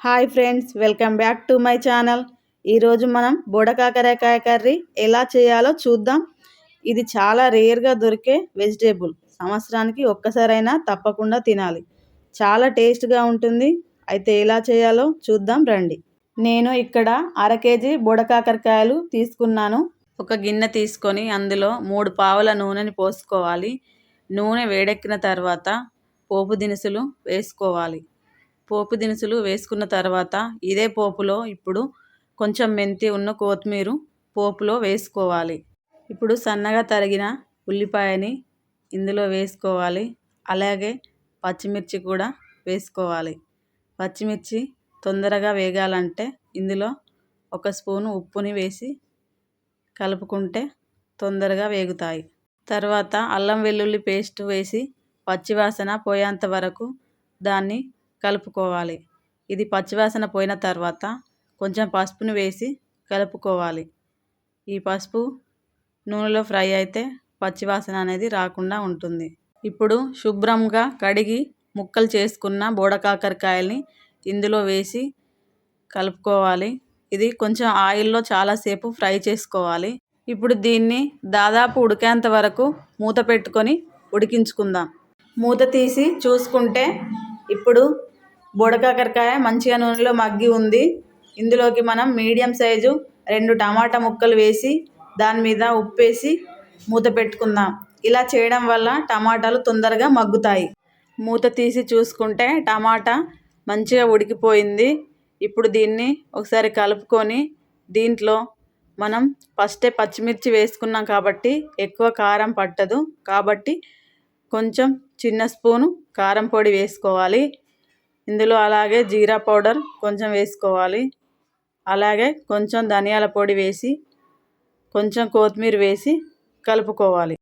Hi friends, welcome back to my channel. ఈరోజు మనం బోడకాకరకాయ curry ఎలా చేయాలో చూద్దాం. ఇది చాలా రేర్గా దొరికే వెజిటేబుల్. సంవత్సరానికి ఒక్కసారైనా తప్పకుండా తినాలి. చాలా టేస్ట్గా ఉంటుంది. అయితే ఎలా చేయాలో చూద్దాం రండి. నేను ఇక్కడ 1/2 కేజీ బోడకాకరకాయలు తీసుకున్నాను. ఒక గిన్నె తీసుకొని అందులో 3 పావుల నూనెని పోసుకోవాలి. నూనె వేడెక్కిన తర్వాత పోపు దినుసులు వేసుకోవాలి. పోపు దినుసులు వేసుకున్న తర్వాత ఇదే పోపులో ఇప్పుడు కొంచెం మెంతి కొత్తిమీర పోపులో వేసుకోవాలి. ఇప్పుడు సన్నగా తరిగిన ఉల్లిపాయని ఇందులో వేసుకోవాలి. అలాగే పచ్చిమిర్చి కూడా వేసుకోవాలి. పచ్చిమిర్చి తొందరగా వేగాలంటే ఇందులో 1 స్పూను ఉప్పుని వేసి కలుపుకుంటే తొందరగా వేగుతాయి. తర్వాత అల్లం వెల్లుల్లి పేస్ట్ వేసి పచ్చివాసన పోయేంత వరకు దాన్ని కలుపుకోవాలి. ఇది పచ్చివాసన పోయిన తర్వాత కొంచెం పసుపుని వేసి కలుపుకోవాలి. ఈ పసుపు నూనెలో ఫ్రై అయితే పచ్చివాసన అనేది రాకుండా ఉంటుంది. ఇప్పుడు శుభ్రంగా కడిగి ముక్కలు చేసుకున్న బోడకాకరకాయల్ని ఇందులో వేసి కలుపుకోవాలి. ఇది కొంచెం ఆయిల్లో చాలాసేపు ఫ్రై చేసుకోవాలి. ఇప్పుడు దీన్ని దాదాపు ఉడికేంత వరకు మూత పెట్టుకొని ఉడికించుకుందాం. మూత తీసి చూసుకుంటే ఇప్పుడు బోడకాకరకాయ మంచిగా నూనెలో మగ్గి ఉంది. ఇందులోకి మనం మీడియం సైజు 2 టమాటా ముక్కలు వేసి దాని మీద ఉప్పు వేసి మూత పెట్టుకుందాం. ఇలా చేయడం వల్ల టమాటాలు తొందరగా మగ్గుతాయి. మూత తీసి చూసుకుంటే టమాటా మంచిగా ఉడికిపోయింది. ఇప్పుడు దీన్ని ఒకసారి కలుపుకొని దీంట్లో మనం ఫస్టే పచ్చిమిర్చి వేసుకున్నాం కాబట్టి ఎక్కువ కారం పట్టదు. కాబట్టి కొంచెం చిన్న స్పూను కారం పొడి వేసుకోవాలి. ఇందులో అలాగే జీరా పౌడర్ కొంచెం వేసుకోవాలి. అలాగే కొంచెం ధనియాల పొడి వేసి కొంచెం కొత్తిమీర వేసి కలుపుకోవాలి.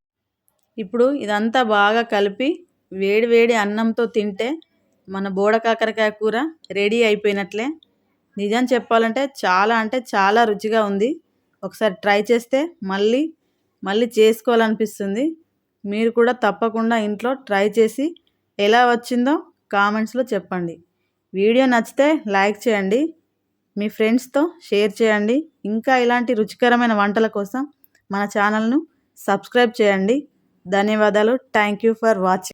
ఇప్పుడు ఇదంతా బాగా కలిపి వేడి వేడి అన్నంతో తింటే మన బోడకాకరకాయ కూర రెడీ అయిపోయినట్లే. నిజం చెప్పాలంటే చాలా అంటే చాలా రుచిగా ఉంది. ఒకసారి ట్రై చేస్తే మళ్ళీ మళ్ళీ చేసుకోవాలనిపిస్తుంది. మీరు కూడా తప్పకుండా ఇంట్లో ట్రై చేసి ఎలా వచ్చిందో కామెంట్స్లో చెప్పండి. వీడియో నచ్చితే లైక్ చేయండి. మీ ఫ్రెండ్స్తో షేర్ చేయండి. ఇంకా ఇలాంటి రుచికరమైన వంటల కోసం మన ఛానల్ను సబ్స్క్రైబ్ చేయండి. ధన్యవాదాలు. Thank you for watching.